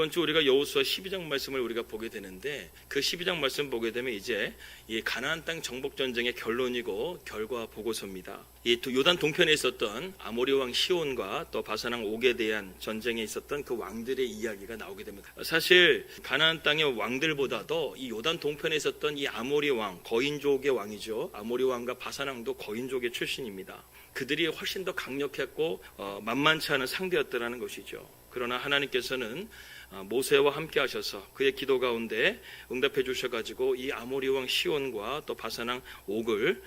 이번 주 우리가 여호수아 12장 말씀을 우리가 보게 되는데, 그 12장 말씀 보게 되면 이제 이 가나안 땅 정복 전쟁의 결론이고 결과 보고서입니다. 이 요단 동편에 있었던 아모리 왕 시온과 또 바산 왕 옥에 대한 전쟁에 있었던 그 왕들의 이야기가 나오게 됩니다. 사실 가나안 땅의 왕들보다도 이 요단 동편에 있었던 이 아모리 왕, 거인족의 왕이죠. 아모리 왕과 바산 왕도 거인족의 출신입니다. 그들이 훨씬 더 강력했고 만만치 않은 상대였다는 것이죠. 그러나 하나님께서는 모세와 함께 하셔서 그의 기도 가운데 응답해 주셔가지고 이 아모리 왕 시온과 또 바산 왕 옥을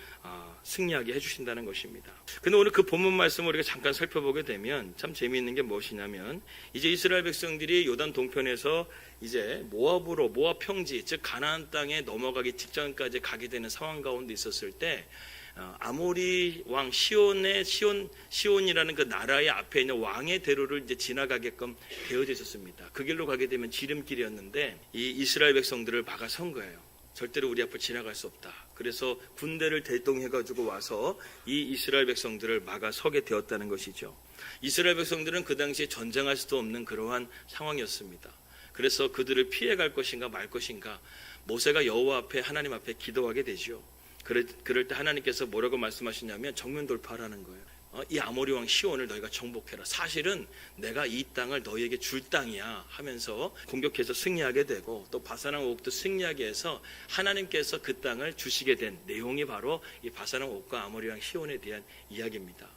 승리하게 해주신다는 것입니다. 근데 오늘 그 본문 말씀을 우리가 잠깐 살펴보게 되면 참 재미있는 게 무엇이냐면, 이제 이스라엘 백성들이 요단 동편에서 이제 모압으로, 모압 평지, 즉 가나안 땅에 넘어가기 직전까지 가게 되는 상황 가운데 있었을 때, 아모리 왕 시온이라는 그 나라의 앞에 있는 왕의 대로를 이제 지나가게끔 되어져 있었습니다. 그 길로 가게 되면 지름길이었는데 이 이스라엘 백성들을 막아선 거예요. 절대로 우리 앞을 지나갈 수 없다. 그래서 군대를 대동해가지고 와서 이 이스라엘 백성들을 막아서게 되었다는 것이죠. 이스라엘 백성들은 그 당시에 전쟁할 수도 없는 그러한 상황이었습니다. 그래서 그들을 피해갈 것인가 말 것인가 모세가 여호와 앞에, 하나님 앞에 기도하게 되죠. 그럴 때 하나님께서 뭐라고 말씀하시냐면 정면 돌파하라는 거예요. 이 아모리 왕 시온을 너희가 정복해라. 사실은 내가 이 땅을 너희에게 줄 땅이야 하면서 공격해서 승리하게 되고, 또 바산 왕 옥도 승리하게 해서 하나님께서 그 땅을 주시게 된 내용이 바로 이 바산 왕 옥과 아모리 왕 시온에 대한 이야기입니다.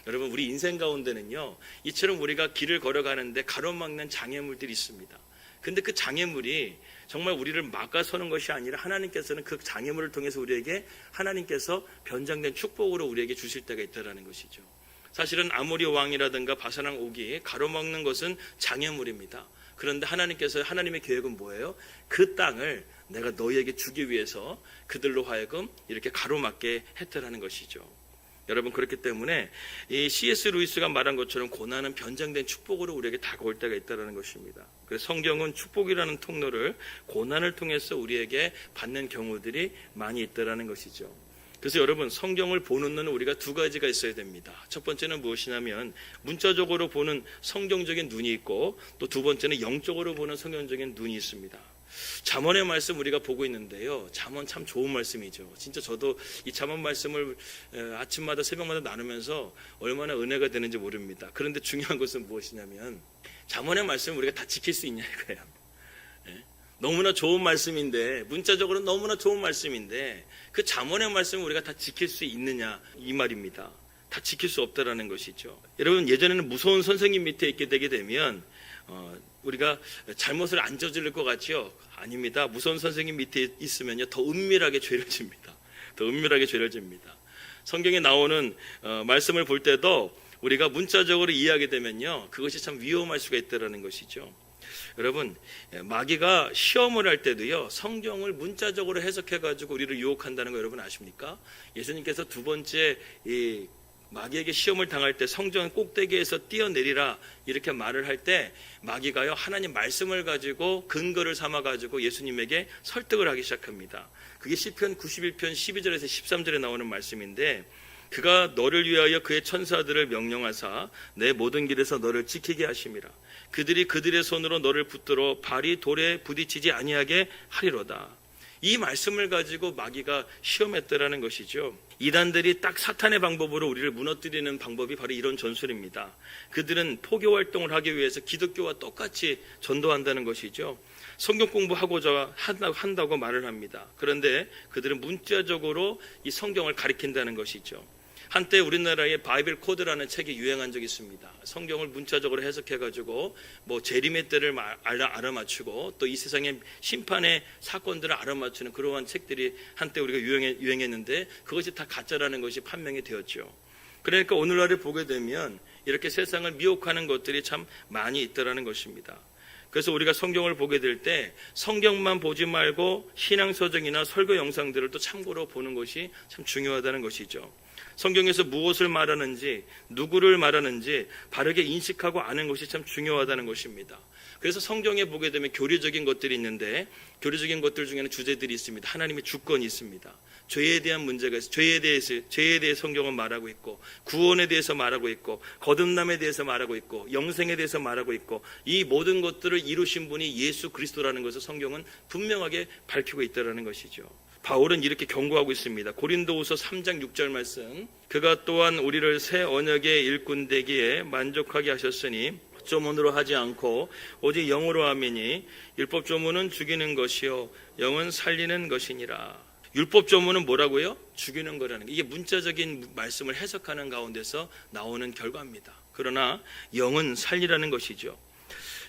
여러분, 우리 인생 가운데는요, 이처럼 우리가 길을 걸어가는데 가로막는 장애물들이 있습니다. 근데 그 장애물이 정말 우리를 막아서는 것이 아니라 하나님께서는 그 장애물을 통해서 우리에게 하나님께서 변장된 축복으로 우리에게 주실 때가 있다는 것이죠. 사실은 아모리 왕이라든가 바산 왕 옥이 가로막는 것은 장애물입니다. 그런데 하나님의 계획은 뭐예요? 그 땅을 내가 너희에게 주기 위해서 그들로 하여금 이렇게 가로막게 했다는 것이죠. 여러분, 그렇기 때문에 이 C.S. 루이스가 말한 것처럼 고난은 변장된 축복으로 우리에게 다가올 때가 있다는 것입니다. 그래서 성경은 축복이라는 통로를 고난을 통해서 우리에게 받는 경우들이 많이 있다는 것이죠. 그래서 여러분, 성경을 보는 눈은 우리가 두 가지가 있어야 됩니다. 첫 번째는 무엇이냐면 문자적으로 보는 성경적인 눈이 있고, 또 두 번째는 영적으로 보는 성경적인 눈이 있습니다. 잠언의 말씀 우리가 보고 있는데요, 잠언 참 좋은 말씀이죠. 진짜 저도 이 잠언 말씀을 아침마다 새벽마다 나누면서 얼마나 은혜가 되는지 모릅니다. 그런데 중요한 것은 무엇이냐면 잠언의 말씀을 우리가 다 지킬 수 있냐 이거예요. 너무나 좋은 말씀인데, 문자적으로 너무나 좋은 말씀인데 그 잠언의 말씀을 우리가 다 지킬 수 있느냐 이 말입니다. 다 지킬 수 없다라는 것이죠. 여러분, 예전에는 무서운 선생님 밑에 있게 되게 되면 우리가 잘못을 안 저지를 것 같지요? 아닙니다. 무서운 선생님 밑에 있으면요, 더 은밀하게 죄를 집니다. 더 은밀하게 죄를 집니다. 성경에 나오는 말씀을 볼 때도 우리가 문자적으로 이해하게 되면요, 그것이 참 위험할 수가 있다는 것이죠. 여러분, 마귀가 시험을 할 때도요, 성경을 문자적으로 해석해가지고 우리를 유혹한다는 거 여러분 아십니까? 예수님께서 두 번째 이 마귀에게 시험을 당할 때 성전 꼭대기에서 뛰어내리라 이렇게 말을 할 때 마귀가요, 하나님 말씀을 가지고 근거를 삼아가지고 예수님에게 설득을 하기 시작합니다. 그게 시편 91편 12절에서 13절에 나오는 말씀인데, 그가 너를 위하여 그의 천사들을 명령하사 내 모든 길에서 너를 지키게 하심이라. 그들이 그들의 손으로 너를 붙들어 발이 돌에 부딪히지 아니하게 하리로다. 이 말씀을 가지고 마귀가 시험했다라는 것이죠. 이단들이 딱 사탄의 방법으로 우리를 무너뜨리는 방법이 바로 이런 전술입니다. 그들은 포교 활동을 하기 위해서 기독교와 똑같이 전도한다는 것이죠. 성경 공부하고자 한다고 말을 합니다. 그런데 그들은 문자적으로 이 성경을 가리킨다는 것이죠. 한때 우리나라에 바이블 코드라는 책이 유행한 적이 있습니다. 성경을 문자적으로 해석해가지고 뭐 재림의 때를 알아맞추고 또 이 세상의 심판의 사건들을 알아맞추는 그러한 책들이 한때 우리가 유행했는데, 그것이 다 가짜라는 것이 판명이 되었죠. 그러니까 오늘날을 보게 되면 이렇게 세상을 미혹하는 것들이 참 많이 있다는 것입니다. 그래서 우리가 성경을 보게 될 때 성경만 보지 말고 신앙서적이나 설교 영상들을 또 참고로 보는 것이 참 중요하다는 것이죠. 성경에서 무엇을 말하는지, 누구를 말하는지 바르게 인식하고 아는 것이 참 중요하다는 것입니다. 그래서 성경에 보게 되면 교리적인 것들이 있는데 교리적인 것들 중에는 주제들이 있습니다. 하나님의 주권이 있습니다. 죄에 대한 문제가 있어요. 죄에 대해 성경은 말하고 있고, 구원에 대해서 말하고 있고, 거듭남에 대해서 말하고 있고, 영생에 대해서 말하고 있고, 이 모든 것들을 이루신 분이 예수 그리스도라는 것을 성경은 분명하게 밝히고 있다는 것이죠. 바울은 이렇게 경고하고 있습니다. 고린도후서 3장 6절 말씀, 그가 또한 우리를 새 언약의 일꾼 되기에 만족하게 하셨으니 조문으로 하지 않고 오직 영으로 하미니 율법 조문은 죽이는 것이요 영은 살리는 것이니라. 율법 조문은 뭐라고요? 죽이는 거라는 게, 이게 문자적인 말씀을 해석하는 가운데서 나오는 결과입니다. 그러나 영은 살리라는 것이죠.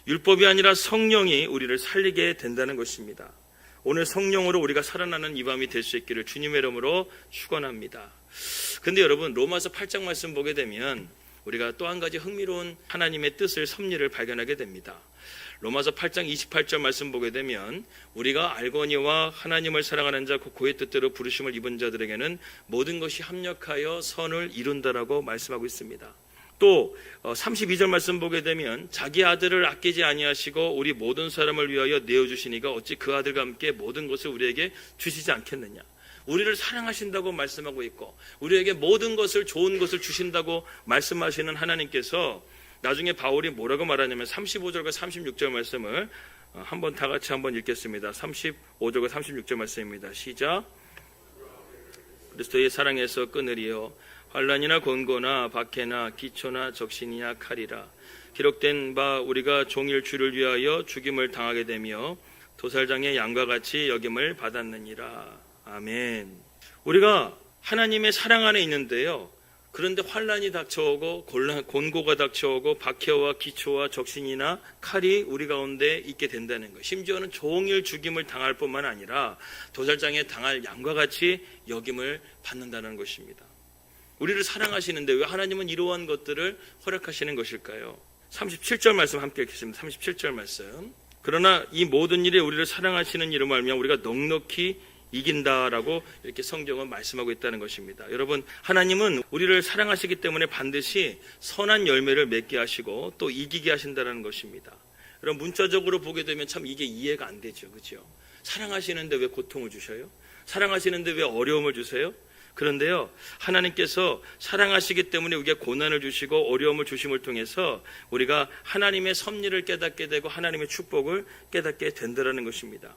율법이 아니라 성령이 우리를 살리게 된다는 것입니다. 오늘 성령으로 우리가 살아나는 이 밤이 될 수 있기를 주님의 이름으로 축원합니다. 근데 여러분, 로마서 8장 말씀 보게 되면 우리가 또 한 가지 흥미로운 하나님의 뜻을, 섭리를 발견하게 됩니다. 로마서 8장 28절 말씀 보게 되면 우리가 알거니와 하나님을 사랑하는 자, 그의 뜻대로 부르심을 입은 자들에게는 모든 것이 합력하여 선을 이룬다라고 말씀하고 있습니다. 또 32절 말씀 보게 되면 자기 아들을 아끼지 아니하시고 우리 모든 사람을 위하여 내어주시니가 어찌 그 아들과 함께 모든 것을 우리에게 주시지 않겠느냐. 우리를 사랑하신다고 말씀하고 있고 우리에게 모든 것을, 좋은 것을 주신다고 말씀하시는 하나님께서 나중에 바울이 뭐라고 말하냐면 35절과 36절 말씀을 한번 다 같이 한번 읽겠습니다. 35절과 36절 말씀입니다. 시작. 그리스도의 사랑에서 끊으리요 환난이나 곤고나 박해나 기초나 적신이나 칼이라 기록된 바 우리가 종일 주를 위하여 죽임을 당하게 되며 도살장의 양과 같이 여김을 받았느니라. 아멘. 우리가 하나님의 사랑 안에 있는데요, 그런데 환난이 닥쳐오고 곤고가 닥쳐오고 박해와 기초와 적신이나 칼이 우리 가운데 있게 된다는 것, 심지어는 종일 죽임을 당할 뿐만 아니라 도살장에 당할 양과 같이 여김을 받는다는 것입니다. 우리를 사랑하시는데 왜 하나님은 이러한 것들을 허락하시는 것일까요? 37절 말씀 함께 읽겠습니다. 37절 말씀. 그러나 이 모든 일에 우리를 사랑하시는 이로 말미암아 우리가 넉넉히 이긴다라고 이렇게 성경은 말씀하고 있다는 것입니다. 여러분, 하나님은 우리를 사랑하시기 때문에 반드시 선한 열매를 맺게 하시고 또 이기게 하신다는 것입니다. 여러분, 문자적으로 보게 되면 참 이게 이해가 안 되죠. 그렇죠? 사랑하시는데 왜 고통을 주셔요? 사랑하시는데 왜 어려움을 주세요? 그런데요, 하나님께서 사랑하시기 때문에 우리에게 고난을 주시고 어려움을 주심을 통해서 우리가 하나님의 섭리를 깨닫게 되고 하나님의 축복을 깨닫게 된다는 것입니다.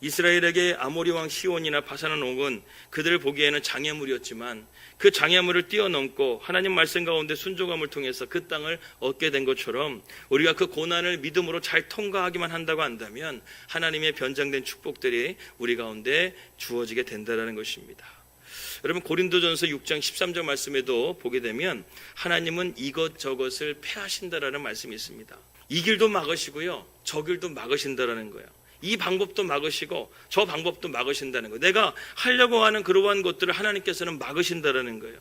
이스라엘에게 아모리 왕 시온이나 바산한 옥은 그들을 보기에는 장애물이었지만 그 장애물을 뛰어넘고 하나님 말씀 가운데 순종함을 통해서 그 땅을 얻게 된 것처럼 우리가 그 고난을 믿음으로 잘 통과하기만 한다고 한다면 하나님의 변장된 축복들이 우리 가운데 주어지게 된다는 것입니다. 여러분, 고린도전서 6장 13절 말씀에도 보게 되면 하나님은 이것저것을 패하신다라는 말씀이 있습니다. 이 길도 막으시고요, 저 길도 막으신다라는 거예요. 이 방법도 막으시고 저 방법도 막으신다는 거예요. 내가 하려고 하는 그러한 것들을 하나님께서는 막으신다라는 거예요.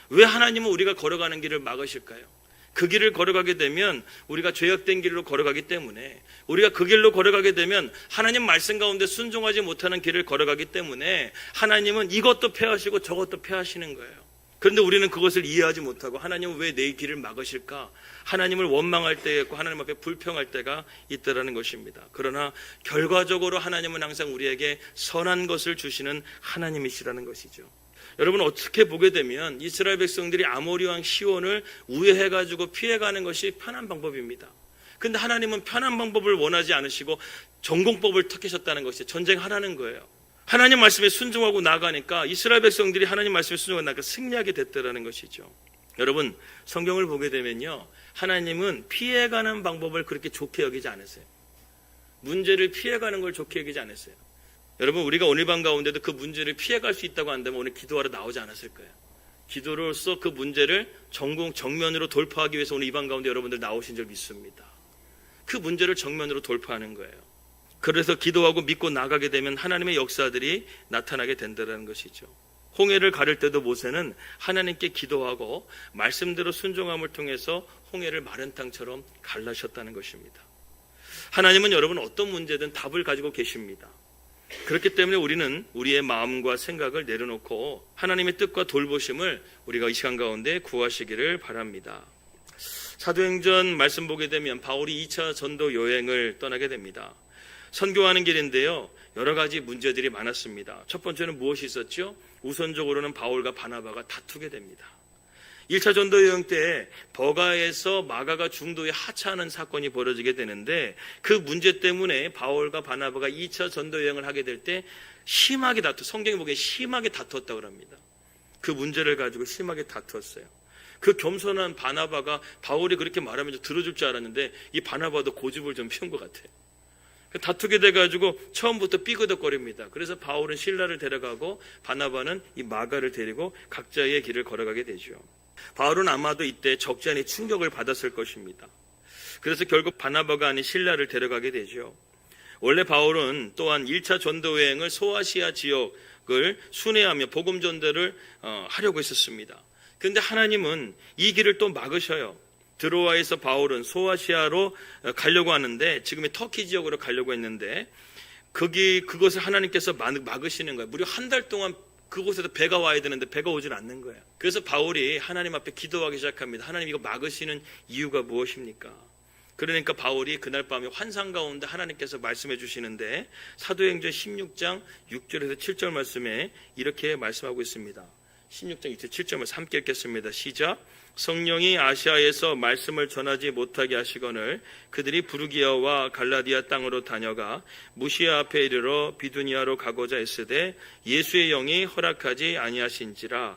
왜 하나님은 우리가 걸어가는 길을 막으실까요? 그 길을 걸어가게 되면 우리가 죄악된 길로 걸어가기 때문에, 우리가 그 길로 걸어가게 되면 하나님 말씀 가운데 순종하지 못하는 길을 걸어가기 때문에 하나님은 이것도 패하시고 저것도 패하시는 거예요. 그런데 우리는 그것을 이해하지 못하고 하나님은 왜 내 길을 막으실까? 하나님을 원망할 때가 있고 하나님 앞에 불평할 때가 있다라는 것입니다. 그러나 결과적으로 하나님은 항상 우리에게 선한 것을 주시는 하나님이시라는 것이죠. 여러분, 어떻게 보게 되면 이스라엘 백성들이 아모리 왕 시온을 우회해가지고 피해가는 것이 편한 방법입니다. 그런데 하나님은 편한 방법을 원하지 않으시고 전공법을 택하셨다는 것이 전쟁하라는 거예요. 하나님 말씀에 순종하고 나가니까 이스라엘 백성들이 하나님 말씀에 순종하고 나가니까 승리하게 됐다는 것이죠. 여러분, 성경을 보게 되면요, 하나님은 피해가는 방법을 그렇게 좋게 여기지 않으세요. 문제를 피해가는 걸 좋게 여기지 않으세요. 여러분, 우리가 오늘 밤 가운데도 그 문제를 피해갈 수 있다고 한다면 오늘 기도하러 나오지 않았을 거예요. 기도로서 그 문제를 정면으로 돌파하기 위해서 오늘 이 밤 가운데 여러분들 나오신 줄 믿습니다. 그 문제를 정면으로 돌파하는 거예요. 그래서 기도하고 믿고 나가게 되면 하나님의 역사들이 나타나게 된다는 것이죠. 홍해를 가를 때도 모세는 하나님께 기도하고 말씀대로 순종함을 통해서 홍해를 마른 땅처럼 갈라셨다는 것입니다. 하나님은 여러분 어떤 문제든 답을 가지고 계십니다. 그렇기 때문에 우리는 우리의 마음과 생각을 내려놓고 하나님의 뜻과 돌보심을 우리가 이 시간 가운데 구하시기를 바랍니다. 사도행전 말씀 보게 되면 바울이 2차 전도 여행을 떠나게 됩니다. 선교하는 길인데요, 여러 가지 문제들이 많았습니다. 첫 번째는 무엇이 있었죠? 우선적으로는 바울과 바나바가 다투게 됩니다. 1차 전도 여행 때 버가에서 마가가 중도에 하차하는 사건이 벌어지게 되는데, 그 문제 때문에 바울과 바나바가 2차 전도 여행을 하게 될 때 심하게 성경에 보기에 심하게 다투었다고 합니다. 그 문제를 가지고 심하게 다투었어요. 그 겸손한 바나바가 바울이 그렇게 말하면 들어줄 줄 알았는데, 이 바나바도 고집을 좀 피운 것 같아요. 다투게 돼가지고 처음부터 삐그덕거립니다. 그래서 바울은 실라를 데려가고 바나바는 이 마가를 데리고 각자의 길을 걸어가게 되죠. 바울은 아마도 이때 적지 않은 충격을 받았을 것입니다. 그래서 결국 바나바가 아닌 실라를 데려가게 되죠. 원래 바울은 또한 1차 전도 여행을 소아시아 지역을 순회하며 복음 전도를 하려고 했었습니다. 그런데 하나님은 이 길을 또 막으셔요. 드로아에서 바울은 소아시아로 가려고 하는데, 지금의 터키 지역으로 가려고 했는데, 그것을 하나님께서 막으시는 거예요. 무려 한 달 동안 그곳에서 배가 와야 되는데 배가 오질 않는 거예요. 그래서 바울이 하나님 앞에 기도하기 시작합니다. 하나님, 이거 막으시는 이유가 무엇입니까? 그러니까 바울이 그날 밤에 환상 가운데 하나님께서 말씀해 주시는데, 사도행전 16장 6절에서 7절 말씀에 이렇게 말씀하고 있습니다. 16장 6절 7절 말씀 함께 읽겠습니다. 시작. 성령이 아시아에서 말씀을 전하지 못하게 하시거늘 그들이 부르기아와 갈라디아 땅으로 다녀가 무시아 앞에 이르러 비두니아로 가고자 했으되 예수의 영이 허락하지 아니하신지라.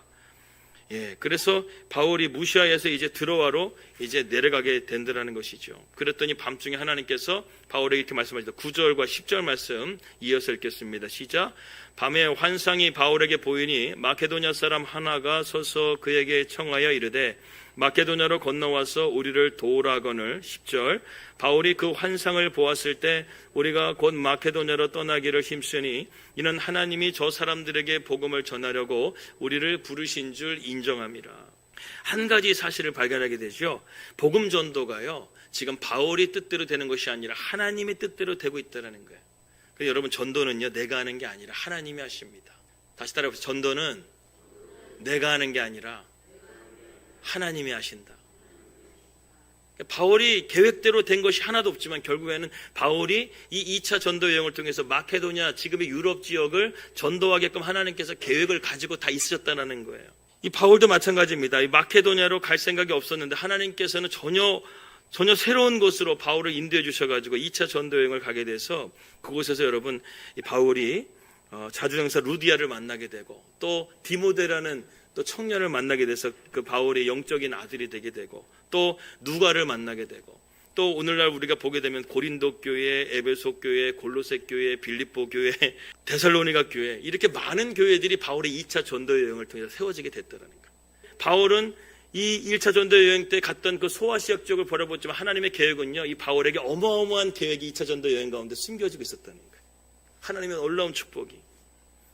그래서 바울이 무시아에서 이제 드로아로 이제 내려가게 된다는 것이죠. 그랬더니 밤중에 하나님께서 바울에게 이렇게 말씀하시다. 9절과 10절 말씀 이어서 읽겠습니다. 시작. 밤에 환상이 바울에게 보이니 마케도냐 사람 하나가 서서 그에게 청하여 이르되 마케도냐로 건너와서 우리를 도우라거늘. 10절. 바울이 그 환상을 보았을 때 우리가 곧 마케도냐로 떠나기를 힘쓰니 이는 하나님이 저 사람들에게 복음을 전하려고 우리를 부르신 줄 인정함이라. 한 가지 사실을 발견하게 되죠. 복음 전도가요, 지금 바울이 뜻대로 되는 것이 아니라 하나님의 뜻대로 되고 있다는 거예요. 그래서 여러분, 전도는요, 내가 하는 게 아니라 하나님이 하십니다. 다시 따라해보세요. 전도는 내가 하는 게 아니라 하나님이 하신다. 바울이 계획대로 된 것이 하나도 없지만 결국에는 바울이 이 2차 전도 여행을 통해서 마케도냐, 지금의 유럽 지역을 전도하게끔 하나님께서 계획을 가지고 다 있으셨다는 거예요. 이 바울도 마찬가지입니다. 이 마케도냐로 갈 생각이 없었는데 하나님께서는 전혀 새로운 곳으로 바울을 인도해 주셔가지고 2차 전도 여행을 가게 돼서, 그곳에서 여러분, 이 바울이 자주정사 루디아를 만나게 되고, 또 디모데라는 또 청년을 만나게 돼서 그 바울의 영적인 아들이 되게 되고, 또 누가를 만나게 되고, 또 오늘날 우리가 보게 되면 고린도 교회, 에베소 교회, 골로새 교회, 빌립보 교회, 데살로니가 교회, 이렇게 많은 교회들이 바울의 2차 전도 여행을 통해서 세워지게 됐다는 거예요. 바울은 이 1차 전도 여행 때 갔던 그 소아시아 지역을 바라봤지만 하나님의 계획은요, 이 바울에게 어마어마한 계획이 2차 전도 여행 가운데 숨겨지고 있었다는 거예요. 하나님의 놀라운 축복이.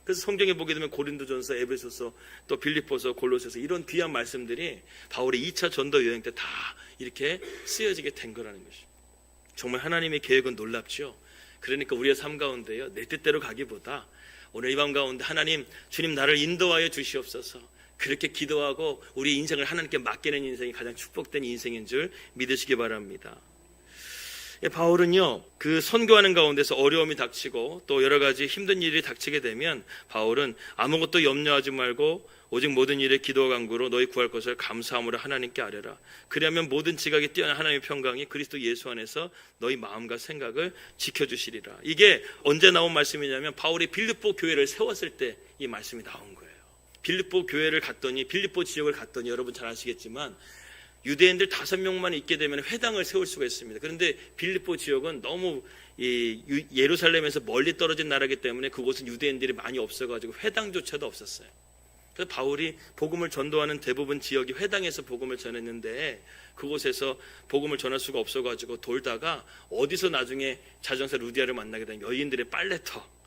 그래서 성경에 보게 되면 고린도전서, 에베소서, 또 빌립보서, 골로새서, 이런 귀한 말씀들이 바울의 2차 전도 여행 때 다 이렇게 쓰여지게 된 거라는 것이죠. 정말 하나님의 계획은 놀랍죠. 그러니까 우리의 삶 가운데요, 내 뜻대로 가기보다 오늘 이 밤 가운데 하나님, 주님 나를 인도하여 주시옵소서, 그렇게 기도하고 우리 인생을 하나님께 맡기는 인생이 가장 축복된 인생인 줄 믿으시기 바랍니다. 바울은요, 그 선교하는 가운데서 어려움이 닥치고 또 여러 가지 힘든 일이 닥치게 되면 바울은 아무것도 염려하지 말고 오직 모든 일에 기도와 간구로 너희 구할 것을 감사함으로 하나님께 아뢰라. 그리하면 모든 지각에 뛰어난 하나님의 평강이 그리스도 예수 안에서 너희 마음과 생각을 지켜주시리라. 이게 언제 나온 말씀이냐면 바울이 빌립보 교회를 세웠을 때 이 말씀이 나온 거예요. 빌립보 교회를 갔더니, 빌립보 지역을 갔더니 여러분 잘 아시겠지만 유대인들 5명만 있게 되면 회당을 세울 수가 있습니다. 그런데 빌립보 지역은 너무 예루살렘에서 멀리 떨어진 나라이기 때문에 그곳은 유대인들이 많이 없어가지고 회당조차도 없었어요. 그래서 바울이 복음을 전도하는 대부분 지역이 회당에서 복음을 전했는데, 그곳에서 복음을 전할 수가 없어가지고 돌다가 어디서 나중에 자정사 루디아를 만나게 된 여인들의 빨래터,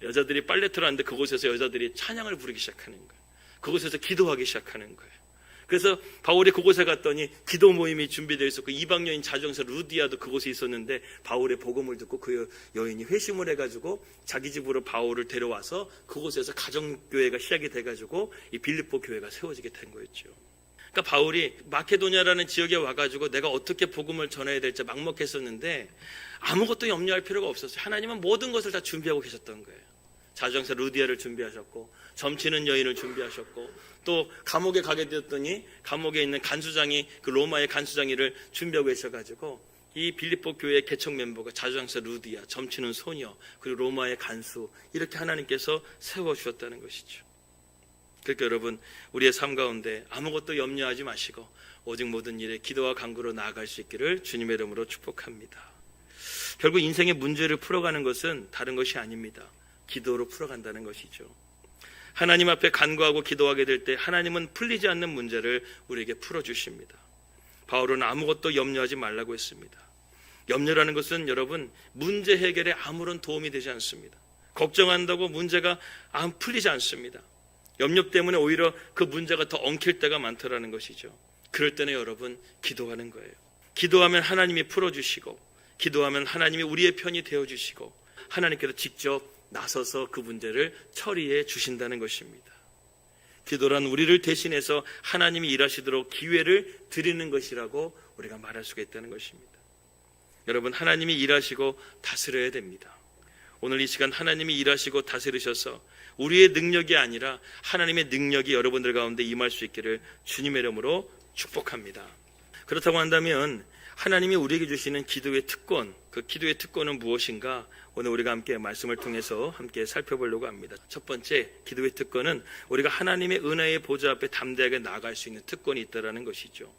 여자들이 빨래터를 하는데 그곳에서 여자들이 찬양을 부르기 시작하는 거예요. 그곳에서 기도하기 시작하는 거예요. 그래서 바울이 그곳에 갔더니 기도 모임이 준비되어 있었고, 이방 여인 자정사 루디아도 그곳에 있었는데 바울의 복음을 듣고 그 여인이 회심을 해가지고 자기 집으로 바울을 데려와서 그곳에서 가정교회가 시작이 돼가지고 이 빌립보 교회가 세워지게 된 거였죠. 그러니까 바울이 마케도니아라는 지역에 와가지고 내가 어떻게 복음을 전해야 될지 막막했었는데 아무것도 염려할 필요가 없었어요. 하나님은 모든 것을 다 준비하고 계셨던 거예요. 자주장사 루디아를 준비하셨고 점치는 여인을 준비하셨고 또 감옥에 가게 되었더니 감옥에 있는 간수장이 그 로마의 간수장이를 준비하고 계셔가지고 이 빌립보 교회의 개척 멤버가 자주장사 루디아, 점치는 소녀, 그리고 로마의 간수 이렇게 하나님께서 세워주셨다는 것이죠. 그러니까 여러분 우리의 삶 가운데 아무것도 염려하지 마시고 오직 모든 일에 기도와 간구로 나아갈 수 있기를 주님의 이름으로 축복합니다. 결국 인생의 문제를 풀어가는 것은 다른 것이 아닙니다. 기도로 풀어간다는 것이죠. 하나님 앞에 간구하고 기도하게 될 때 하나님은 풀리지 않는 문제를 우리에게 풀어주십니다. 바울은 아무것도 염려하지 말라고 했습니다. 염려라는 것은 여러분 문제 해결에 아무런 도움이 되지 않습니다. 걱정한다고 문제가 풀리지 않습니다. 염려 때문에 오히려 그 문제가 더 엉킬 때가 많더라는 것이죠. 그럴 때는 여러분 기도하는 거예요. 기도하면 하나님이 풀어주시고 기도하면 하나님이 우리의 편이 되어주시고 하나님께서 직접 나서서 그 문제를 처리해 주신다는 것입니다. 기도란 우리를 대신해서 하나님이 일하시도록 기회를 드리는 것이라고 우리가 말할 수가 있다는 것입니다. 여러분 하나님이 일하시고 다스려야 됩니다. 오늘 이 시간 하나님이 일하시고 다스리셔서 우리의 능력이 아니라 하나님의 능력이 여러분들 가운데 임할 수 있기를 주님의 이름으로 축복합니다. 그렇다고 한다면 하나님이 우리에게 주시는 기도의 특권, 그 기도의 특권은 무엇인가? 오늘 우리가 함께 말씀을 통해서 함께 살펴보려고 합니다. 첫 번째 기도의 특권은 우리가 하나님의 은혜의 보좌 앞에 담대하게 나아갈 수 있는 특권이 있다는 것이죠.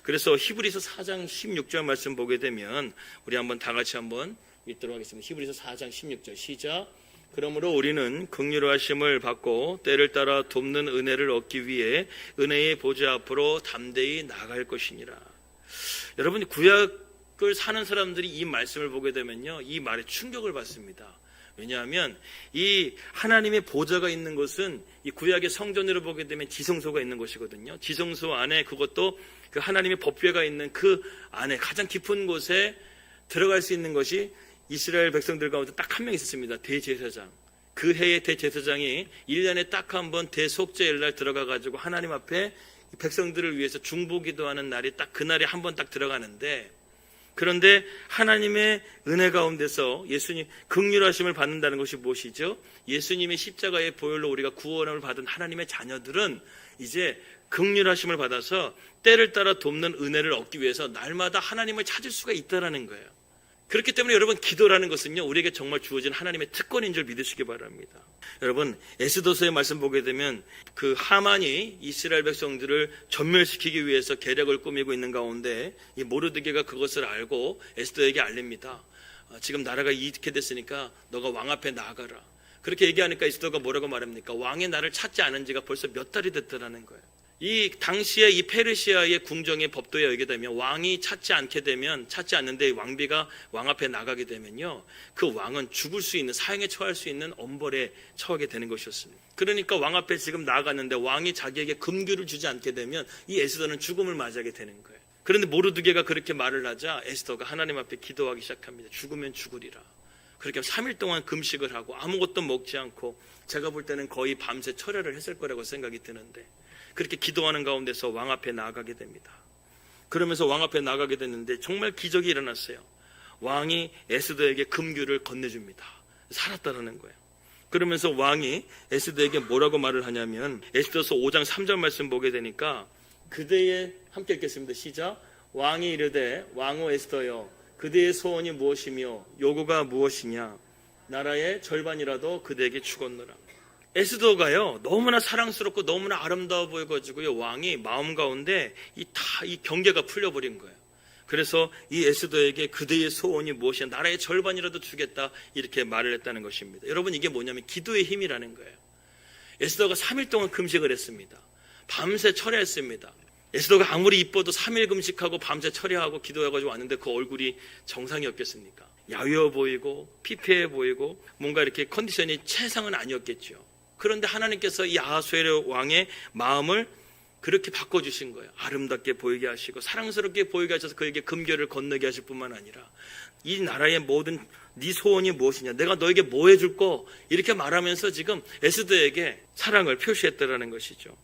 그래서 히브리서 4장 16절 말씀 보게 되면 우리 한번 다 같이 한번 읽도록 하겠습니다. 히브리서 4장 16절 시작. 그러므로 우리는 긍휼하심을 받고 때를 따라 돕는 은혜를 얻기 위해 은혜의 보좌 앞으로 담대히 나아갈 것이니라. 여러분 구약을 사는 사람들이 이 말씀을 보게 되면요 이 말에 충격을 받습니다. 왜냐하면 이 하나님의 보좌가 있는 것은 이 구약의 성전으로 보게 되면 지성소가 있는 것이거든요. 지성소 안에 그것도 그 하나님의 법궤가 있는 그 안에 가장 깊은 곳에 들어갈 수 있는 것이 이스라엘 백성들 가운데 딱 한 명 있었습니다. 대제사장. 그 해의 대제사장이 1년에 딱 한 번 대속죄일 날 들어가 가지고 하나님 앞에 백성들을 위해서 중보기도하는 날이 딱 그날에 한 번 딱 들어가는데, 그런데 하나님의 은혜 가운데서 예수님 긍휼하심을 받는다는 것이 무엇이죠? 예수님의 십자가의 보혈로 우리가 구원을 받은 하나님의 자녀들은 이제 긍휼하심을 받아서 때를 따라 돕는 은혜를 얻기 위해서 날마다 하나님을 찾을 수가 있다라는 거예요. 그렇기 때문에 여러분 기도라는 것은요 우리에게 정말 주어진 하나님의 특권인 줄 믿으시기 바랍니다. 여러분 에스더서의 말씀 보게 되면 그 하만이 이스라엘 백성들을 전멸시키기 위해서 계략을 꾸미고 있는 가운데 이 모르드게가 그것을 알고 에스더에게 알립니다. 지금 나라가 이렇게 됐으니까 너가 왕 앞에 나아가라. 그렇게 얘기하니까 에스더가 뭐라고 말합니까? 왕이 나를 찾지 않은 지가 벌써 몇 달이 됐다라는 거예요. 이 당시에 이 페르시아의 궁정의 법도에 의게 되면 왕이 찾지 않는데 왕비가 왕 앞에 나가게 되면요 그 왕은 죽을 수 있는, 사형에 처할 수 있는 엄벌에 처하게 되는 것이었습니다. 그러니까 왕 앞에 지금 나아갔는데 왕이 자기에게 금규를 주지 않게 되면 이 에스더는 죽음을 맞이하게 되는 거예요. 그런데 모르드게가 그렇게 말을 하자 에스더가 하나님 앞에 기도하기 시작합니다. 죽으면 죽으리라. 그렇게 3일 동안 금식을 하고 아무것도 먹지 않고 제가 볼 때는 거의 밤새 철야를 했을 거라고 생각이 드는데 그렇게 기도하는 가운데서 왕 앞에 나아가게 됩니다. 그러면서 왕 앞에 나가게 됐는데 정말 기적이 일어났어요. 왕이 에스더에게 금규를 건네줍니다. 살았다라는 거예요. 그러면서 왕이 에스더에게 뭐라고 말을 하냐면 에스더서 5장 3절 말씀 보게 되니까 그대의 함께 읽겠습니다. 시작. 왕이 이르되 왕후 에스더여 그대의 소원이 무엇이며 요구가 무엇이냐 나라의 절반이라도 그대에게 주겠노라. 에스더가요 너무나 사랑스럽고 너무나 아름다워 보여가지고요 왕이 마음 가운데 이 경계가 풀려버린 거예요. 그래서 이 에스더에게 그대의 소원이 무엇이냐 나라의 절반이라도 주겠다 이렇게 말을 했다는 것입니다. 여러분 이게 뭐냐면 기도의 힘이라는 거예요. 에스더가 3일 동안 금식을 했습니다. 밤새 철야했습니다. 에스더가 아무리 이뻐도 3일 금식하고 밤새 철야하고 기도해가지고 왔는데 그 얼굴이 정상이었겠습니까? 야위어 보이고 피폐해 보이고 뭔가 이렇게 컨디션이 최상은 아니었겠죠. 그런데 하나님께서 이 아하수에르 왕의 마음을 그렇게 바꿔주신 거예요. 아름답게 보이게 하시고 사랑스럽게 보이게 하셔서 그에게 금궤를 건너게 하실 뿐만 아니라 이 나라의 모든 네 소원이 무엇이냐 내가 너에게 뭐 해줄 거 이렇게 말하면서 지금 에스더에게 사랑을 표시했다라는 것이죠.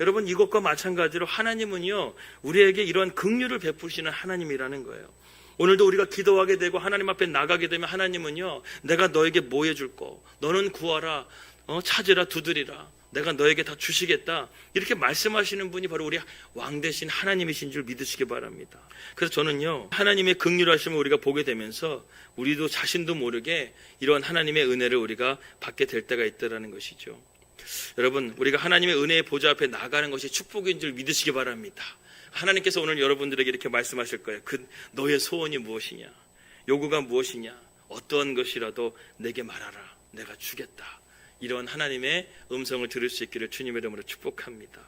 여러분, 이것과 마찬가지로 하나님은요, 우리에게 이러한 긍휼을 베푸시는 하나님이라는 거예요. 오늘도 우리가 기도하게 되고 하나님 앞에 나가게 되면 하나님은요, 내가 너에게 뭐 해줄 거, 너는 구하라, 찾으라, 두드리라, 내가 너에게 다 주시겠다, 이렇게 말씀하시는 분이 바로 우리 왕 대신 하나님이신 줄 믿으시기 바랍니다. 그래서 저는요, 하나님의 긍휼하심을 우리가 보게 되면서 우리도 자신도 모르게 이런 하나님의 은혜를 우리가 받게 될 때가 있다는 것이죠. 여러분, 우리가 하나님의 은혜의 보좌 앞에 나가는 것이 축복인 줄 믿으시기 바랍니다. 하나님께서 오늘 여러분들에게 이렇게 말씀하실 거예요. 너의 소원이 무엇이냐, 요구가 무엇이냐, 어떠한 것이라도 내게 말하라, 내가 주겠다. 이런 하나님의 음성을 들을 수 있기를 주님의 이름으로 축복합니다.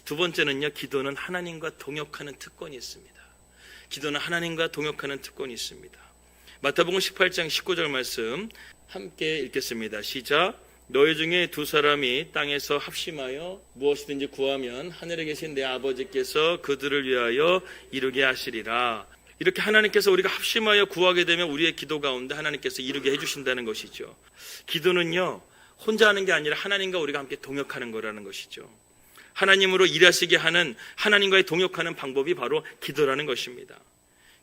두 번째는요, 기도는 하나님과 동역하는 특권이 있습니다. 기도는 하나님과 동역하는 특권이 있습니다. 마태복음 18장 19절 말씀 함께 읽겠습니다. 시작. 너희 중에 두 사람이 땅에서 합심하여 무엇이든지 구하면 하늘에 계신 내 아버지께서 그들을 위하여 이루게 하시리라. 이렇게 하나님께서 우리가 합심하여 구하게 되면 우리의 기도 가운데 하나님께서 이루게 해주신다는 것이죠. 기도는요, 혼자 하는 게 아니라 하나님과 우리가 함께 동역하는 거라는 것이죠. 하나님으로 일하시게 하는, 하나님과의 동역하는 방법이 바로 기도라는 것입니다.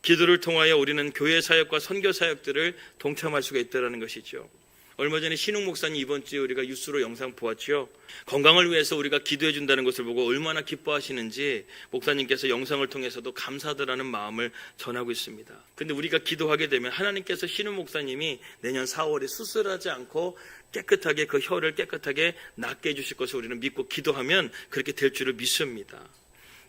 기도를 통하여 우리는 교회 사역과 선교 사역들을 동참할 수가 있다는 것이죠. 얼마 전에 신웅 목사님 이번 주에 우리가 뉴스로 영상 보았죠. 건강을 위해서 우리가 기도해 준다는 것을 보고 얼마나 기뻐하시는지 목사님께서 영상을 통해서도 감사하다라는 마음을 전하고 있습니다. 근데 우리가 기도하게 되면 하나님께서 신웅 목사님이 내년 4월에 수술하지 않고 깨끗하게 그 혀를 깨끗하게 낫게 해주실 것을 우리는 믿고 기도하면 그렇게 될 줄을 믿습니다.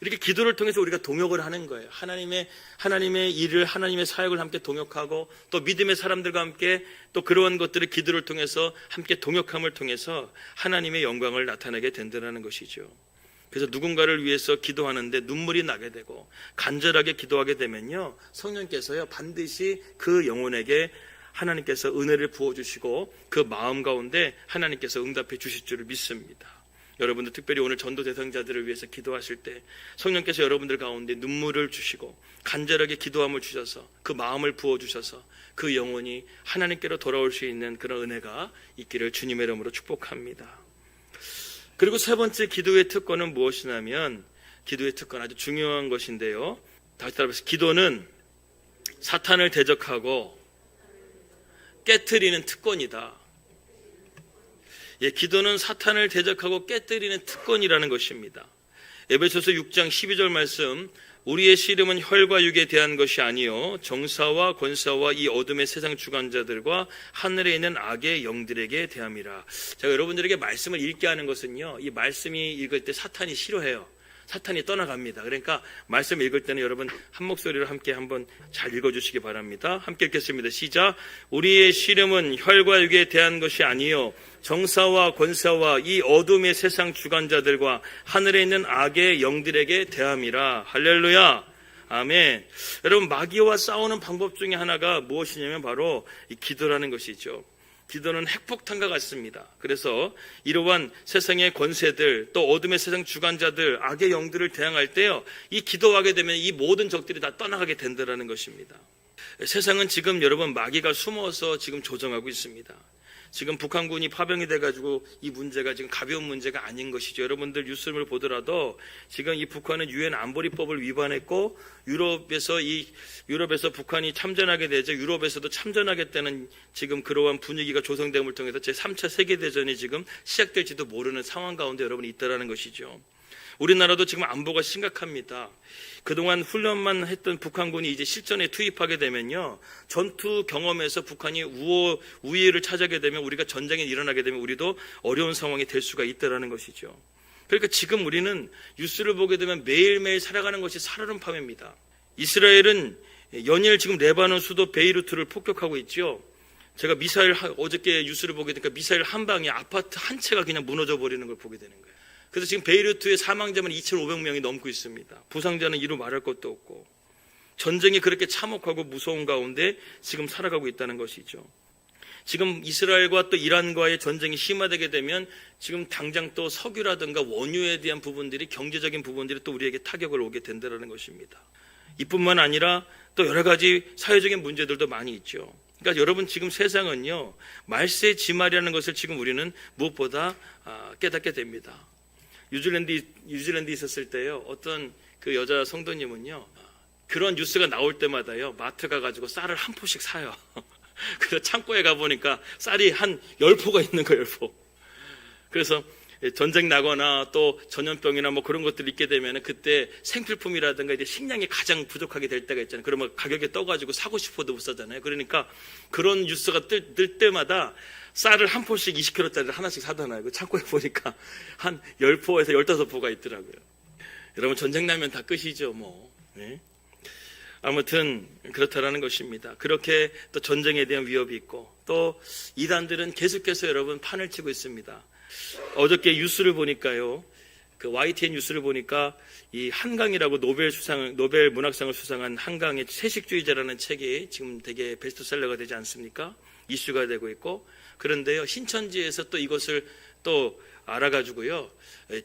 이렇게 기도를 통해서 우리가 동역을 하는 거예요. 하나님의 일을, 하나님의 사역을 함께 동역하고 또 믿음의 사람들과 함께 또 그러한 것들을 기도를 통해서 함께 동역함을 통해서 하나님의 영광을 나타내게 된다는 것이죠. 그래서 누군가를 위해서 기도하는데 눈물이 나게 되고 간절하게 기도하게 되면요, 성령께서요 반드시 그 영혼에게 하나님께서 은혜를 부어주시고 그 마음 가운데 하나님께서 응답해 주실 줄을 믿습니다. 여러분들 특별히 오늘 전도 대상자들을 위해서 기도하실 때 성령께서 여러분들 가운데 눈물을 주시고 간절하게 기도함을 주셔서 그 마음을 부어주셔서 그 영혼이 하나님께로 돌아올 수 있는 그런 은혜가 있기를 주님의 이름으로 축복합니다. 그리고 세 번째 기도의 특권은 무엇이냐면, 기도의 특권 아주 중요한 것인데요, 다시 따라해서 기도는 사탄을 대적하고 깨트리는 특권이다. 예, 기도는 사탄을 대적하고 깨뜨리는 특권이라는 것입니다. 에베소서 6장 12절 말씀, 우리의 씨름은 혈과 육에 대한 것이 아니요 정사와 권사와 이 어둠의 세상 주관자들과 하늘에 있는 악의 영들에게 대함이라. 제가 여러분들에게 말씀을 읽게 하는 것은요, 이 말씀이 읽을 때 사탄이 싫어해요. 사탄이 떠나갑니다. 그러니까 말씀 읽을 때는 여러분 한 목소리로 함께 한번 잘 읽어주시기 바랍니다. 함께 읽겠습니다. 시작. 우리의 씨름은 혈과 육에 대한 것이 아니요 정사와 권사와 이 어둠의 세상 주관자들과 하늘에 있는 악의 영들에게 대함이라. 할렐루야. 아멘. 여러분, 마귀와 싸우는 방법 중에 하나가 무엇이냐면 바로 이 기도라는 것이죠. 기도는 핵폭탄과 같습니다. 그래서 이러한 세상의 권세들, 또 어둠의 세상 주관자들, 악의 영들을 대항할 때요, 이 기도하게 되면 이 모든 적들이 다 떠나가게 된다는 것입니다. 세상은 지금 여러분 마귀가 숨어서 지금 조정하고 있습니다. 지금 북한군이 파병이 돼가지고 이 문제가 지금 가벼운 문제가 아닌 것이죠. 여러분들 뉴스를 보더라도 지금 이 북한은 유엔 안보리법을 위반했고 유럽에서 북한이 참전하게 되죠. 유럽에서도 참전하겠다는 지금 그러한 분위기가 조성됨을 통해서 제3차 세계대전이 지금 시작될지도 모르는 상황 가운데 여러분이 있다라는 것이죠. 우리나라도 지금 안보가 심각합니다. 그동안 훈련만 했던 북한군이 이제 실전에 투입하게 되면요, 전투 경험에서 북한이 우위를 차지하게 되면, 우리가 전쟁이 일어나게 되면 우리도 어려운 상황이 될 수가 있다라는 것이죠. 그러니까 지금 우리는 뉴스를 보게 되면 매일매일 살아가는 것이 살얼음판입니다. 이스라엘은 연일 지금 레바논 수도 베이루트를 폭격하고 있죠. 제가 어저께 뉴스를 보게 되니까 미사일 한 방에 아파트 한 채가 그냥 무너져 버리는 걸 보게 되는 거예요. 그래서 지금 베이루트의 사망자만 2,500명이 넘고 있습니다. 부상자는 이루 말할 것도 없고, 전쟁이 그렇게 참혹하고 무서운 가운데 지금 살아가고 있다는 것이죠. 지금 이스라엘과 또 이란과의 전쟁이 심화되게 되면 지금 당장 또 석유라든가 원유에 대한 부분들이, 경제적인 부분들이 또 우리에게 타격을 오게 된다는 것입니다. 이뿐만 아니라 또 여러 가지 사회적인 문제들도 많이 있죠. 그러니까 여러분, 지금 세상은요, 말세지말이라는 것을 지금 우리는 무엇보다 깨닫게 됩니다. 뉴질랜드 있었을 때요, 어떤 그 여자 성도님은요, 그런 뉴스가 나올 때마다요, 마트 가가지고 쌀을 한 포씩 사요. 그래서 창고에 가보니까 쌀이 한 10포가 있는 거예요, 10포. 그래서 전쟁 나거나 또 전염병이나 뭐 그런 것들 있게 되면 그때 생필품이라든가 이제 식량이 가장 부족하게 될 때가 있잖아요. 그러면 가격에 떠가지고 사고 싶어도 못 사잖아요. 그러니까 그런 뉴스가 뜰 때마다 쌀을 한 포씩 20kg짜리를 하나씩 사잖아요. 그 창고에 보니까 한 10포에서 15포가 있더라고요. 여러분, 전쟁 나면 다 끝이죠, 뭐. 네? 아무튼 그렇다라는 것입니다. 그렇게 또 전쟁에 대한 위협이 있고, 또 이단들은 계속해서 여러분 판을 치고 있습니다. 어저께 뉴스를 보니까요, 그 YTN 뉴스를 보니까 이 한강이라고 노벨 문학상을 수상한 한강의 채식주의자라는 책이 지금 되게 베스트셀러가 되지 않습니까? 이슈가 되고 있고, 그런데요, 신천지에서 또 이것을 또 알아가지고요,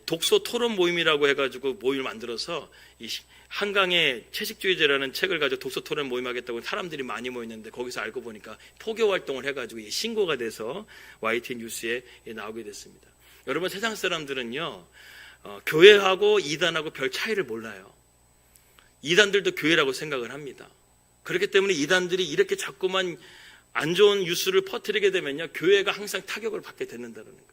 독서 토론 모임이라고 해가지고 모임을 만들어서 이 한강의 채식주의자라는 책을 가지고 독서 토론 모임하겠다고 사람들이 많이 모였는데, 거기서 알고 보니까 포교 활동을 해가지고 신고가 돼서 YTN 뉴스에 나오게 됐습니다. 여러분, 세상 사람들은요, 교회하고 이단하고 별 차이를 몰라요. 이단들도 교회라고 생각을 합니다. 그렇기 때문에 이단들이 이렇게 자꾸만 안 좋은 뉴스를 퍼뜨리게 되면요, 교회가 항상 타격을 받게 된다는 거예요.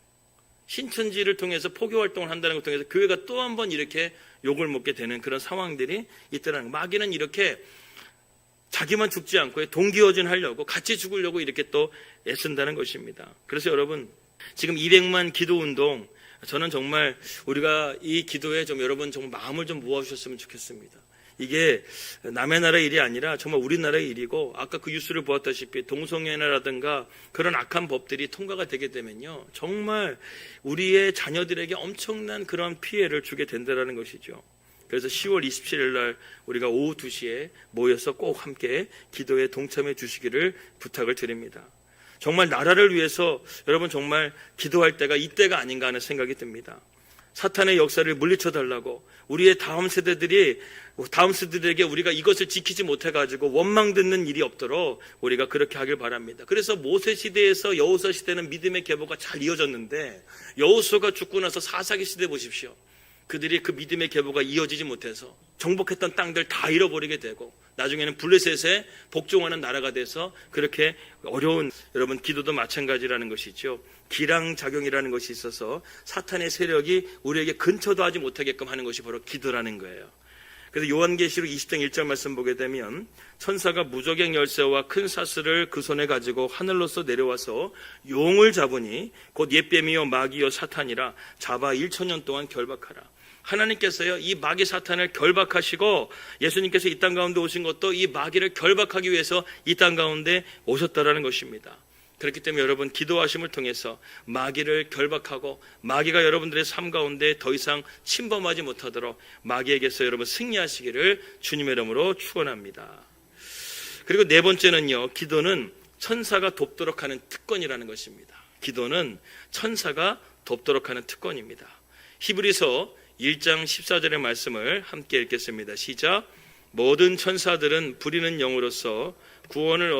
신천지를 통해서 포교 활동을 한다는 것 통해서 교회가 또 한 번 이렇게 욕을 먹게 되는 그런 상황들이 있더라는 거예요. 마귀는 이렇게 자기만 죽지 않고 동기어진 하려고, 같이 죽으려고 이렇게 또 애쓴다는 것입니다. 그래서 여러분, 지금 200만 기도 운동, 저는 정말 우리가 이 기도에 좀 여러분 정말 마음을 좀 모아주셨으면 좋겠습니다. 이게 남의 나라의 일이 아니라 정말 우리나라의 일이고, 아까 그 뉴스를 보았다시피 동성애라든가 그런 악한 법들이 통과가 되게 되면요, 정말 우리의 자녀들에게 엄청난 그런 피해를 주게 된다는 것이죠. 그래서 10월 27일 날 우리가 오후 2시에 모여서 꼭 함께 기도에 동참해 주시기를 부탁을 드립니다. 정말 나라를 위해서 여러분 정말 기도할 때가 이때가 아닌가 하는 생각이 듭니다. 사탄의 역사를 물리쳐 달라고, 우리의 다음 세대들에게 우리가 이것을 지키지 못해가지고 원망 듣는 일이 없도록 우리가 그렇게 하길 바랍니다. 그래서 모세 시대에서 여호수아 시대는 믿음의 계보가 잘 이어졌는데, 여호수아가 죽고 나서 사사기 시대 보십시오. 그들이 그 믿음의 계보가 이어지지 못해서 정복했던 땅들 다 잃어버리게 되고, 나중에는 블레셋에 복종하는 나라가 돼서 그렇게 어려운, 여러분 기도도 마찬가지라는 것이죠. 기량작용이라는 것이 있어서 사탄의 세력이 우리에게 근처도 하지 못하게끔 하는 것이 바로 기도라는 거예요. 그래서 요한계시록 20장 1절 말씀 보게 되면, 천사가 무저갱 열쇠와 큰 사슬을 그 손에 가지고 하늘로서 내려와서 용을 잡으니 곧 옛뱀이요 마귀요 사탄이라 잡아 1,000년 동안 결박하라. 하나님께서요, 이 마귀 사탄을 결박하시고, 예수님께서 이 땅 가운데 오신 것도 이 마귀를 결박하기 위해서 이 땅 가운데 오셨다라는 것입니다. 그렇기 때문에 여러분, 기도하심을 통해서 마귀를 결박하고, 마귀가 여러분들의 삶 가운데 더 이상 침범하지 못하도록 마귀에게서 여러분 승리하시기를 주님의 이름으로 축원합니다. 그리고 네 번째는요, 기도는 천사가 돕도록 하는 특권이라는 것입니다. 기도는 천사가 돕도록 하는 특권입니다. 히브리서 1장 14절의 말씀을 함께 읽겠습니다. 시작. 모든 천사들은 부리는 영으로서 구원을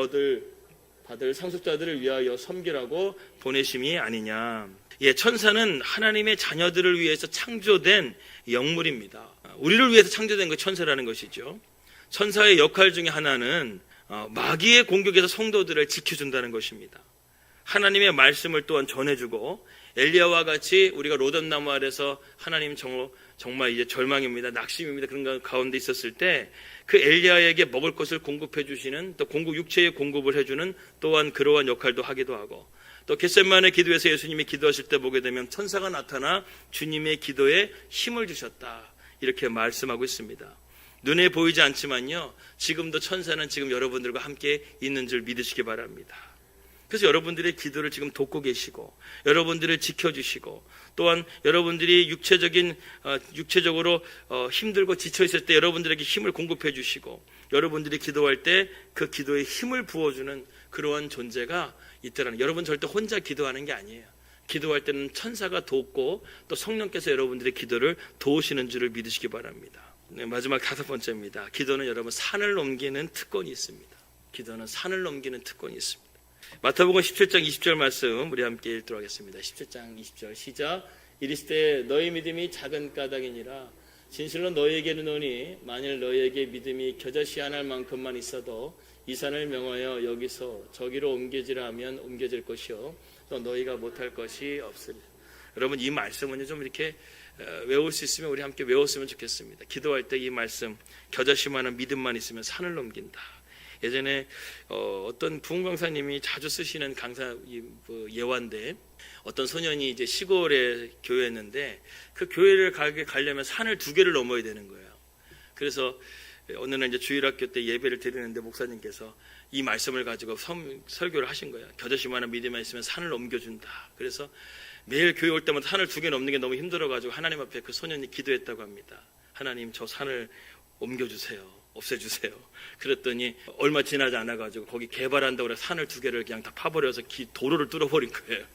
받을 상속자들을 위하여 섬기라고 보내심이 아니냐. 예, 천사는 하나님의 자녀들을 위해서 창조된 영물입니다. 우리를 위해서 창조된 그 천사라는 것이죠. 천사의 역할 중에 하나는 마귀의 공격에서 성도들을 지켜준다는 것입니다. 하나님의 말씀을 또한 전해주고, 엘리야와 같이 우리가 로뎀나무 아래서 하나님 정말 이제 절망입니다, 낙심입니다, 그런 가운데 있었을 때 그 엘리야에게 먹을 것을 공급해 주시는, 또 육체의 공급을 해주는 또한 그러한 역할도 하기도 하고, 또 겟세마네 기도에서 예수님이 기도하실 때 보게 되면 천사가 나타나 주님의 기도에 힘을 주셨다, 이렇게 말씀하고 있습니다. 눈에 보이지 않지만요, 지금도 천사는 지금 여러분들과 함께 있는 줄 믿으시기 바랍니다. 그래서 여러분들의 기도를 지금 돕고 계시고, 여러분들을 지켜주시고, 또한 여러분들이 육체적으로 힘들고 지쳐있을 때 여러분들에게 힘을 공급해 주시고, 여러분들이 기도할 때 그 기도에 힘을 부어주는 그러한 존재가 있더라는, 여러분 절대 혼자 기도하는 게 아니에요. 기도할 때는 천사가 돕고 또 성령께서 여러분들의 기도를 도우시는 줄을 믿으시기 바랍니다. 네, 마지막 5번째입니다. 기도는 여러분 산을 넘기는 특권이 있습니다. 기도는 산을 넘기는 특권이 있습니다. 마태복음 17장 20절 말씀 우리 함께 읽도록 하겠습니다. 17장 20절 시작. 이르시되 너희 믿음이 작은 까닭이니라. 진실로 너희에게 이르노니 만일 너희에게 믿음이 겨자씨 한 알 만큼만 있어도 이 산을 명하여 여기서 저기로 옮겨지라 하면 옮겨질 것이요 또 너희가 못할 것이 없으리라. 여러분 이 말씀은 좀 이렇게 외울 수 있으면 우리 함께 외웠으면 좋겠습니다. 기도할 때 이 말씀 겨자씨만한 믿음만 있으면 산을 넘긴다. 예전에 어떤 부흥 강사님이 자주 쓰시는 강사 예화인데 어떤 소년이 이제 시골에 교회였는데 그 교회를 가려면 산을 2개를 넘어야 되는 거예요. 그래서 어느 날 이제 주일학교 때 예배를 드리는데 목사님께서 이 말씀을 가지고 설교를 하신 거예요. 겨자씨만한 믿음만 있으면 산을 넘겨준다. 그래서 매일 교회 올 때마다 산을 2개 넘는 게 너무 힘들어가지고 하나님 앞에 그 소년이 기도했다고 합니다. 하나님 저 산을 옮겨주세요. 없애주세요. 그랬더니 얼마 지나지 않아가지고 거기 개발한다고 해서 산을 2개를 그냥 다 파버려서 도로를 뚫어버린 거예요.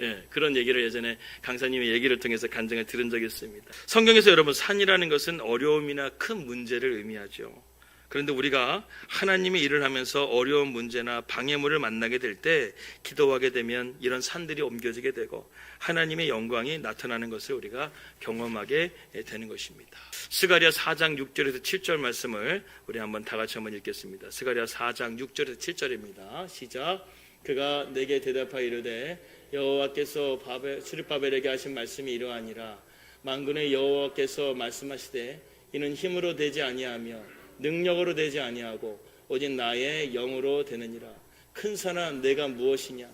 예, 그런 얘기를 예전에 강사님의 얘기를 통해서 간증을 들은 적이 있습니다. 성경에서 여러분 산이라는 것은 어려움이나 큰 문제를 의미하죠. 그런데 우리가 하나님의 일을 하면서 어려운 문제나 방해물을 만나게 될 때 기도하게 되면 이런 산들이 옮겨지게 되고 하나님의 영광이 나타나는 것을 우리가 경험하게 되는 것입니다. 스가랴 4장 6절에서 7절 말씀을 우리 한번 다 같이 한번 읽겠습니다. 스가랴 4장 6절에서 7절입니다. 시작. 그가 내게 대답하여 이르되 여호와께서 스룹바벨에게 하신 말씀이 이러하니라. 만군의 여호와께서 말씀하시되 이는 힘으로 되지 아니하며 능력으로 되지 아니하고 오직 나의 영으로 되느니라. 큰 산아 내가 무엇이냐.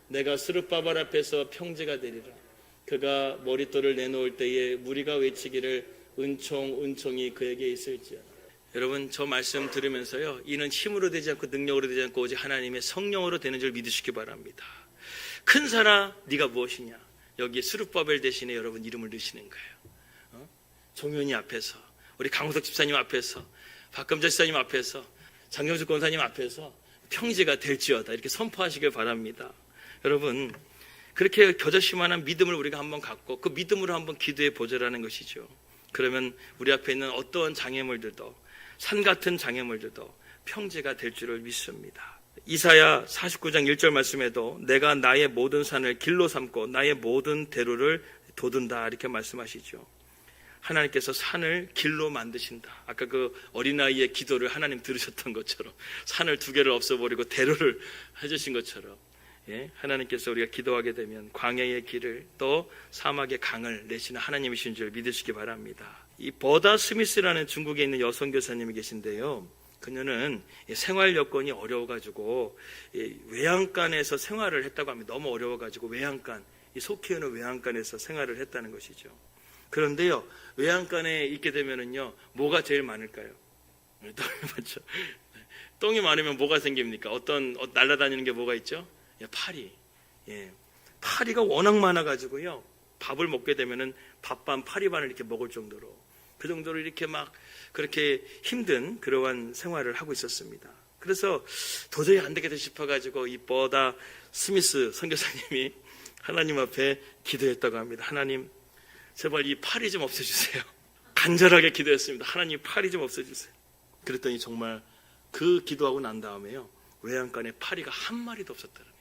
내가 스룹바벨 앞에서 평지가 되리라. 그가 머릿돌을 내놓을 때에 무리가 외치기를 은총이 그에게 있을지어다. 여러분 저 말씀 들으면서요 이는 힘으로 되지 않고 능력으로 되지 않고 오직 하나님의 성령으로 되는 줄 믿으시기 바랍니다. 큰 산아 네가 무엇이냐. 여기 스룹바벨 대신에 여러분 이름을 넣으시는 거예요. 종현이 앞에서 우리 강우석 집사님 앞에서 박금자 집사님 앞에서 장경숙 권사님 앞에서 평지가 될지어다 이렇게 선포하시길 바랍니다. 여러분 그렇게 겨자씨만한 믿음을 우리가 한번 갖고 그 믿음으로 한번 기도해 보자라는 것이죠. 그러면 우리 앞에 있는 어떠한 장애물들도 산 같은 장애물들도 평지가 될 줄을 믿습니다. 이사야 49장 1절 말씀에도 내가 나의 모든 산을 길로 삼고 나의 모든 대로를 돋운다 이렇게 말씀하시죠. 하나님께서 산을 길로 만드신다. 아까 그 어린아이의 기도를 하나님 들으셨던 것처럼 산을 2개를 없애버리고 대로를 해주신 것처럼 하나님께서 우리가 기도하게 되면 광야의 길을 또 사막의 강을 내시는 하나님이신 줄 믿으시기 바랍니다. 이 버다 스미스라는 중국에 있는 여성 교사님이 계신데요. 그녀는 생활 여건이 어려워가지고 외양간에서 생활을 했다고 합니다. 너무 어려워가지고 외양간, 속 키우는 외양간에서 생활을 했다는 것이죠. 그런데요, 외양간에 있게 되면은요, 뭐가 제일 많을까요? 똥이 많죠. 똥이 많으면 뭐가 생깁니까? 날아다니는 게 뭐가 있죠? 파리. 파리가 워낙 많아가지고요, 밥을 먹게 되면은 밥반 파리반을 이렇게 먹을 정도로, 그 정도로 이렇게 막 그렇게 힘든 그러한 생활을 하고 있었습니다. 그래서 도저히 안 되겠다 싶어가지고 이 버다 스미스 선교사님이 하나님 앞에 기도했다고 합니다. 하나님, 제발 이 파리 좀 없애주세요. 간절하게 기도했습니다. 하나님 파리 좀 없애주세요. 그랬더니 정말 그 기도하고 난 다음에요, 외양간에 파리가 한 마리도 없었다는 거예요.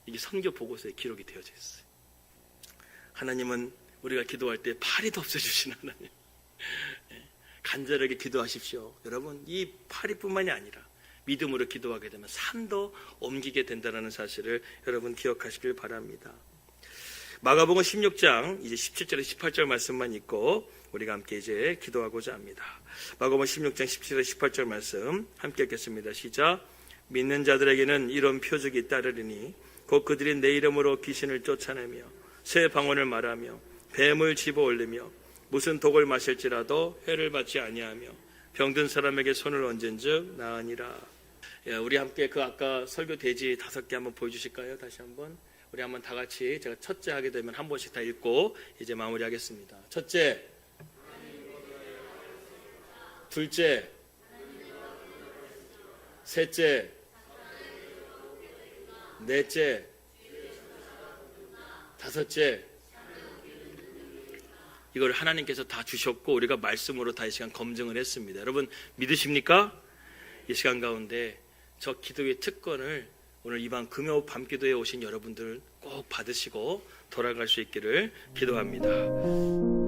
이게 선교 보고서에 기록이 되어져 있어요. 하나님은 우리가 기도할 때 파리도 없애주시는 하나님. 간절하게 기도하십시오. 여러분 이 파리뿐만이 아니라 믿음으로 기도하게 되면 산도 옮기게 된다는 사실을 여러분 기억하시길 바랍니다. 마가복음 16장 이제 17절에 18절 말씀만 읽고 우리가 함께 이제 기도하고자 합니다. 마가복음 16장 17절 18절 말씀 함께 읽겠습니다. 시작. 믿는 자들에게는 이런 표적이 따르리니 곧 그들이 내 이름으로 귀신을 쫓아내며 새 방언을 말하며 뱀을 집어 올리며 무슨 독을 마실지라도 해를 받지 아니하며 병든 사람에게 손을 얹은즉 나으니라. 우리 함께 그 아까 설교 대지 5개 한번 보여주실까요? 다시 한번 우리 한번 다 같이 제가 첫째 하게 되면 한 번씩 다 읽고 이제 마무리하겠습니다. 첫째, 둘째, 셋째, 넷째, 다섯째. 이걸 하나님께서 다 주셨고 우리가 말씀으로 다 이 시간 검증을 했습니다. 여러분 믿으십니까? 이 시간 가운데 저 기도의 특권을 오늘 이번 금요 밤기도에 오신 여러분들 꼭 받으시고 돌아갈 수 있기를 기도합니다.